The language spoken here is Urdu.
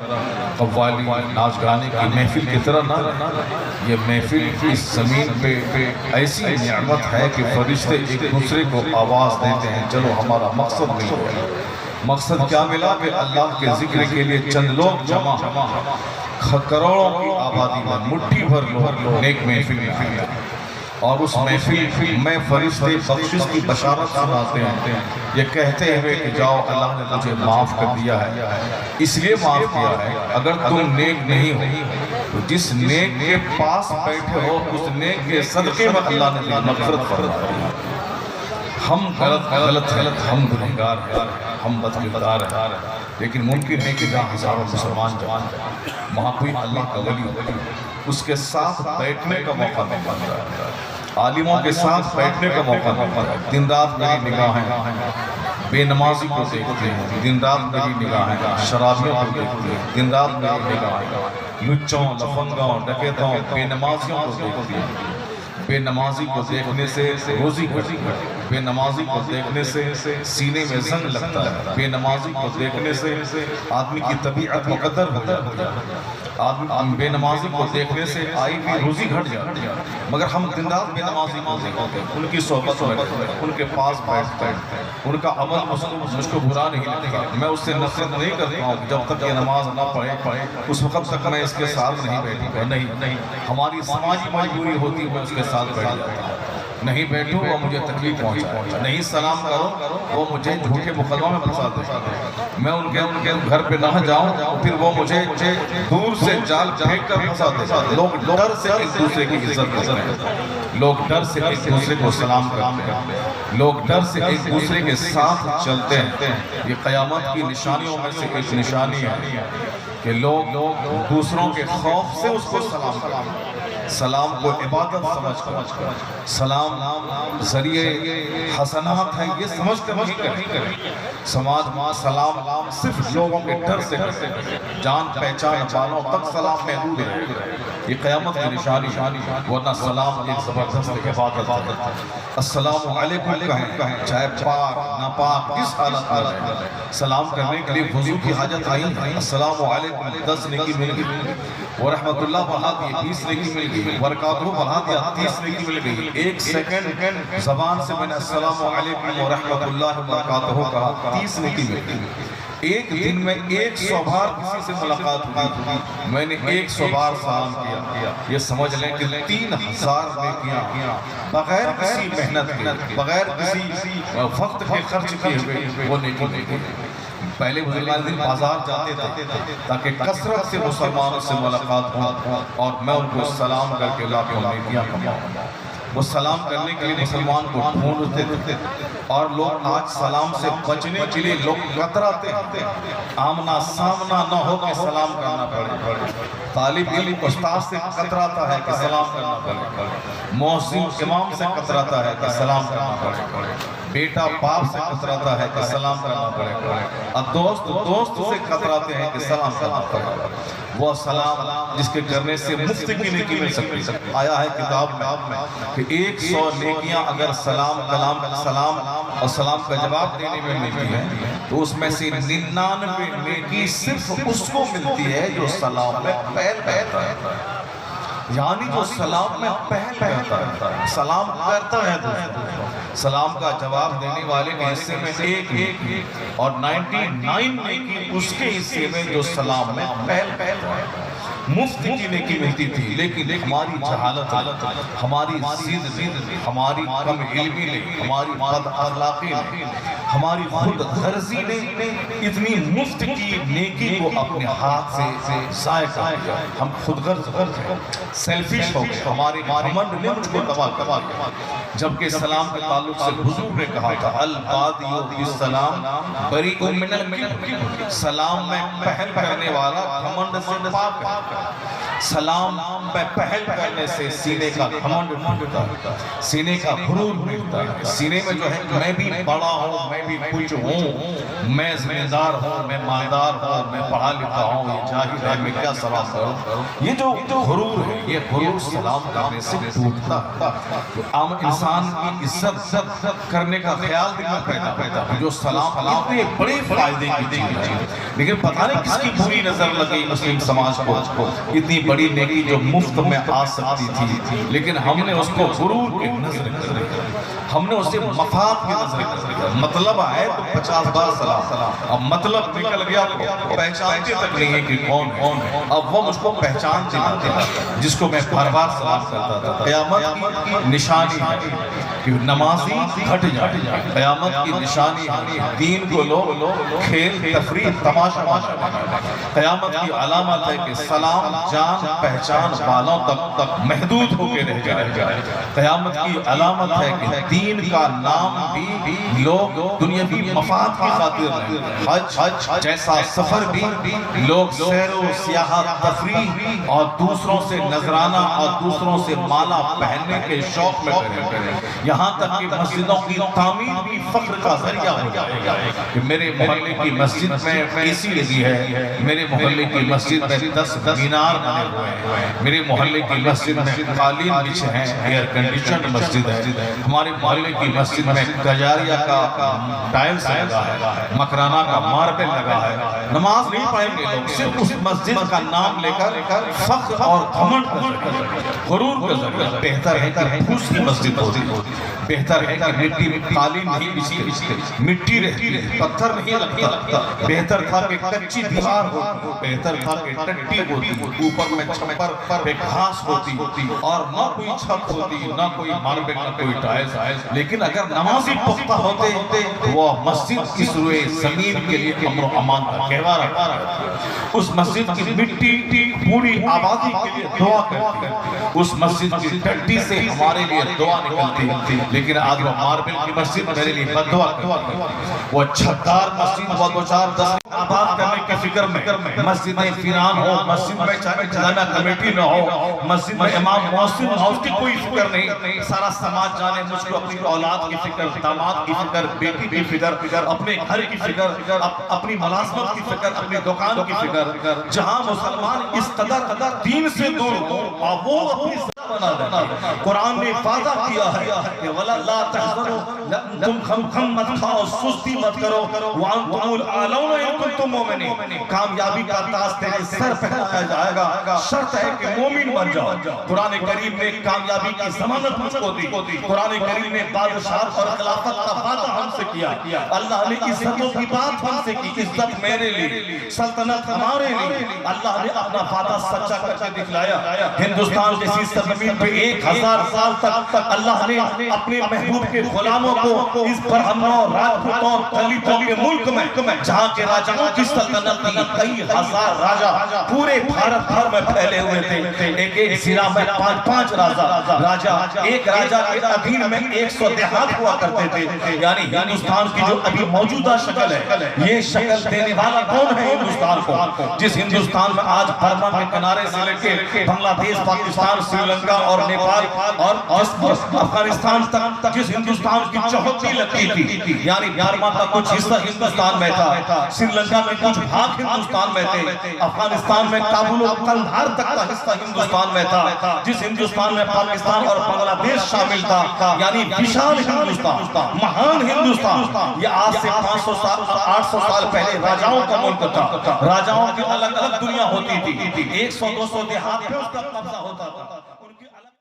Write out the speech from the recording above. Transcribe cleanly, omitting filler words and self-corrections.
قوالی ناچ گانے کی محفل کی طرح نہ، یہ محفل اس زمین پہ ایسی نعمت ہے کہ فرشتے ایک دوسرے کو آواز دیتے ہیں چلو ہمارا مقصد مل گیا۔ مقصد کیا ملا کہ اللہ کے ذکر کے لیے چند لوگ جمع، کروڑوں کی آبادی میں مٹھی بھر لوگ نیک محفل میں آئے، اور اس محفل میں فرشتے بخشش کی بشارت سناتے ہیں، یہ کہتے ہوئے کہ جاؤ اللہ نے مجھے معاف کر دیا ہے، اس لیے معاف کیا ہے اگر تم نیک نہیں ہو تو جس نیک کے پاس بیٹھے ہو اس نیک کے صدقے میں اللہ نے مغفرت فرما دی۔ ہم غلط ہم گنہگار ہیں، ہم بدکردار ہیں، لیکن ممکن ہے کہ جہاں ہزاروں مسلمان جوان وہاں کوئی اللہ کا ولی اس کے ساتھ بیٹھنے کا موقع نہیں ملتا، عالموں کے ساتھ بیٹھنے کا موقع نہیں ملتا۔ دن رات میری نگاہیں بے نمازی کو دیکھتے ہیں، دن رات میری نگاہیں شرابیوں کو دیکھتے ہیں، دن رات میری نگاہیں لچوں، لفنگوں، ڈکیتوں، بے نمازیوں کو دیکھتی ہیں۔ بے نمازی کو دیکھنے سے روزی کٹتی ہے، بے نمازی کو دیکھنے سے سینے میں زنگ لگتا ہے، بے نمازی کو دیکھنے سے آدمی کی طبیعت مقدر ہو جاتی ہے، بے نمازی کو دیکھنے سے آئی بھی روزی گھٹ جاتی ہے۔ مگر ہم دن رات بے نمازی کو دیکھتے ہیں، ان کی صحبت میں ان کے پاس بیٹھتے ہیں، ان کا عمل مجھ کو برا نہیں لگتا، میں اس سے نفرت نہیں کرتا ہوں جب تک یہ نماز نہ پڑھے اس وقت تک میں اس کے ساتھ نہیں بیٹھوں گا، نہیں، ہماری سماجی مجبوری ہوتی ہے اس کے ساتھ بیٹھ جاتا ہوں، نہیں بیٹھوں وہ مجھے تکلیف پہنچائے، نہیں سلام کرو وہ مجھے جھوٹے مقدمہ میں پھنسا دے، میں ان کے گھر پہ نہ جاؤں پھر وہ مجھے دور سے جال پھینک کر پھنسا دے۔ لوگ ڈر سے ایک دوسرے کی عزت کرتے ہیں، لوگ ڈر سے ایک دوسرے کو سلام کرتے ہیں، لوگ ڈر سے ایک دوسرے کے ساتھ چلتے ہیں۔ یہ قیامت کی نشانیوں میں سے ایک نشانی ہے کہ لوگ دوسروں کے خوف سے اس کو سلام کرتے ہیں، سلام کو عبادت سمجھ کر، سلام ذریعے حسنات ہے یہ سمجھ کر نہیں کریں، سماج سلام صرف لوگوں کے ڈر سے کرتے ہیں، جان پہچان والوں تک سلام محدود ہے، یہ قیامت کی نشانی، ورنہ سلام ایک زبردست عبادت ہے۔ السلام علیکم کہیں چاہے پاک ناپاک کس حالت میں رہے، سلام کرنے کے لیے وضو کی حاجت آئی ہے، السلام علیکم 10 نیکی مل گئی، ورحمت اللہ بڑھا دی 20 نیکی مل گئی، برکاتہ بڑھا دیا 30 نیکی مل گئی۔ ایک سیکنڈ زبان سے میں نے السلام علیکم ورحمت اللہ وبرکاتہ کہا 30 نیکی مل گئی۔ ایک دن میں 100 بار کسی سے ملاقات ہوئی، میں نے 100 بار سلام کیا، یہ سمجھ لیں کہ 3000 نیکیاں بغیر کسی محنت کے، بغیر کسی وقت کے خرچ کیے ہوئے وہ نیکی مل گئی۔ پہلے بزرگان دن بازار جاتے تھے تاکہ کثرت سے مسلمانوں سے ملاقات ہوں اور میں ان کو سلام کر کے لا کے نیکیاں کماؤں۔ وہ سلام کرنے کے لیے مسلمان کو ڈھونڈتے تھے اور لوگ آج سلام سے بچنے کے لیے لوگ کتراتے ہیں، آمنا سامنا نہ ہو کہ سلام کرنا پڑے، طالب علم استاد سے کتراتا ہے کہ سلام کرنا پڑے، مؤذن امام سے کتراتا ہے کہ سلام کرنا پڑے، بیٹا باپ سے کتراتا ہے کہ سلام کرنا پڑے، اور دوست سے کتراتے ہیں کہ سلام کرنا پڑے۔ وہ سلام جس کے کرنے سے مفت کی نیکی مل سکتی، آیا ہے کتاب میں کہ 100 نیکیاں اگر سلام اور سلام کا جواب دینے میں ملتی ہے تو اس میں سے 99 نیکی صرف اس کو ملتی ہے جو سلام میں پہل کرتا ہے، یعنی جو سلام میں پہل کرتا ہے، سلام کرتا ہے دوسروں، سلام کا جواب دینے والے کے حصے میں ایک اور 99 نیکی اس کے حصے میں جو سلام میں پہل کرتا ہے۔ مفت کی نیکی ملتی تھی لیکن ہماری جہالت، ہماری ضد، ہماری کم علمی نے، ہماری بد اخلاقی نے، ہماری خود غرضی نے اتنی مفت کی نیکی کو اپنے ہاتھ سے ضائع کر دیا۔ ہم خود غرض ہیں، سیلفش ہو گئے، ہمارے گھمنڈ نے مجھ کو تباہ کر دیا۔ جبکہ سلام کے تعلق سے حضور نے کہا تھا البادی بالسلام بریء من الکبر، سلام میں پہل کرنے والا گھمنڈ سے پاک ہے، سلام پہ پہل کرنے سے سینے کا گھمنڈ مٹتا ہے، سینے کا غرور مٹتا ہے، سینے میں جو ہے میں بھی بڑا ہوں، میں بھی کچھ ہوں، میں ذمہ ہوں، میں مالدار ہوں، میں پڑھا لکھا ہوں، یہ جاہل ہے، میں کیا سلام کروں؟ یہ جو غرور ہے، یہ غرور سلام کرنے سے ٹوٹتا ہے۔ عام انسان کی عزت کرنے کا خیال دل میں پیدا ہو، جو سلام اتنے بڑے فائدے کی چیز ہے، لیکن پتہ نہیں کس کی بری نظر لگی مسلم سماج کو، اتنی بڑی نیکی جو مفت میں آ سکتی تھی، لیکن ہم نے اس کو غرور کی نظر کر دیا، ہم نے اسے مفاد کی نظر کر دیا۔ مطلب آئے تو 50 بار سلام، اب مطلب نکل گیا تو پہچانتے تک نہیں ہے کہ کون ہے، اب وہ مجھ کو پہچان دلاتے ہیں جس کو میں بار بار سلام کرتا تھا۔ قیامت کی نشانی ہے کہ نمازی گھٹ جائے، قیامت کی نشانی ہے دین کو لوگ کھیل تفریح تماشا مانتے، قیامت کی علامت ہے کہ سلام جان پہچان والوں تک محدود ہو کے رہ جائے، قیامت کی علامت ہے کہ دین کا نام بھی لوگ دنیاوی مفاد کی خاطر نہیں، حج جیسا سفر بھی لوگ سیر و سیاحت تفریح اور دوسروں سے نذرانہ اور دوسروں سے مالا پہننے کے شوق میں کریں، یہاں تک کہ مسجدوں کی تعمیر بھی فخر کا ذریعہ ہو جائے کہ میرے محلے کی مسجد میں اے سی لگی ہے، میرے محلے کی مسجد میں 10 مینار بنے ہوئے ہیں، میرے محلے کی مسجد میں قالین بچھے ہیں، ایئر کنڈیشنڈ مسجد ہے، ہمارے محلے کی مسجد میں کجاریہ کا ٹائلز لگا ہے، مکرانہ کا ماربل لگا ہے، نماز نہیں پڑھیں گے لوگ، صرف اس مسجد کا نام لے کر فخر اور گھمنڈ کا ذریعہ، غرور کا ذریعہ۔ بہتر ہے کہ پھوس کی مسجد ہوتی، بہتر ہے کہ مٹی میں قالین نہیں بچھتی، مٹی رہتی ہے، پتھر نہیں لگتا، بہتر تھا کہ کچی دیوار ہوتی، بہتر تھا کہ ٹٹی ہوتی، اوپر میں چھپر پہ گھاس ہوتی اور نہ کوئی چھت ہوتی، نہ کوئی ماربل، نہ کوئی ٹائلز، لیکن اگر نمازی پختہ ہوتے وہ مسجد کی سروے زمین کے لیے امن و امان کا کہوار رکھا ہے، اس مسجد کی مٹی پوری آبادی کے لیے دعا کرتی ہے، اس مسجد کی ٹٹی سے ہمارے لیے دعا نکلتی، لیکن آج وہ ماربل کی مسجد میرے لیے بد دعا کرتی ہے، وہ چھتار مسجد وہ 2-4-10 آباد کرنے کی فکر میں، مسجد میں فیران ہو، مسجد میں چاہے جامعہ کمیٹی نہ ہو، مسجد میں امام محسن نہ ہو، اس کی کوئی فکر نہیں، سارا سماج جانے مجھ کو اپنی اولاد کی فکر، داماد کی فکر، بیٹی کی فکر، اپنے گھر کی فکر، اپنی ملازمت کی فکر، اپنی دکان کی فکر، جہاں مسلمان اس قدر دین سے دور ہو اور وہ اپنی ذات بنا دیتے۔ قرآن نے وعدہ کیا ہے کہ وَلَا لَا تَحْزَنُوا، تم خم مت کھاؤ، سستی مت کرو، وَأَنْتُمُ الْأَعْلَوْنَ إِن كُنتُم مُؤْمِنِينَ، کامیابی کا تاج تیرے سر پہنایا جائے گا، شرط ہے کہ مومن بن جاؤ۔ قرآن کریم نے کامیابی کی ضمانت مجھ کو دی، قرآن کریم نے بادشاہت اور خلافت کا وعدہ ہم سے کیا، اللہ نے عزتوں کی بات ہم سے کی، عزت میرے لیے، سلطنت ہمارے لیے، اللہ نے اپنا وعدہ سچا کر کے دکھلایا۔ ہندوستان جیسی سرزمین پہ 1000 سال تک اللہ نے اپنے محبوب کے غلاموں کو اس برہمنوں، راجپوتوں، دلتوں کے ملک میں جہاں کے راجاؤں کی سلطنت تھی، کئی ہزار راجہ پورے بھارت بھر میں پھیلے ہوئے تھے، ایک ضلع میں 5 راجہ، ایک راجہ کے ادھین میں 100 دیہات ہوا کرتے تھے، یعنی ہندوستان کی جو ابھی موجودہ شکل ہے، یہ شکل دینے والا کون ہے ہندوستان کو؟ جس ہندوستان میں آج برما کے کنارے سے لے کے بنگلہ دیش، پاکستان، سری لنکا اور نیپال اور افغانستان تک جس ہندوستان کی چوہدری لگتی تھی، یعنی برما کا کچھ حصہ ہندوستان میں تھا، سری لنکا میں کچھ بھاگ ہندوستان میں تھے، افغانستان میں کابل و قندھار تک کا حصہ ہندوستان میں تھا، جس ہندوستان میں پاکستان اور بنگلہ دیش شامل تھا، یعنی وشال ہندوستان، مہان ہندوستان، یہ آج سے 500 سال 800 سال پہلے راجاؤں کا ملک تھا، راجاؤں کی الگ الگ دنیا ہوتی تھی، 100-200 دیہات پہ اس کا قبضہ ہوتا تھا۔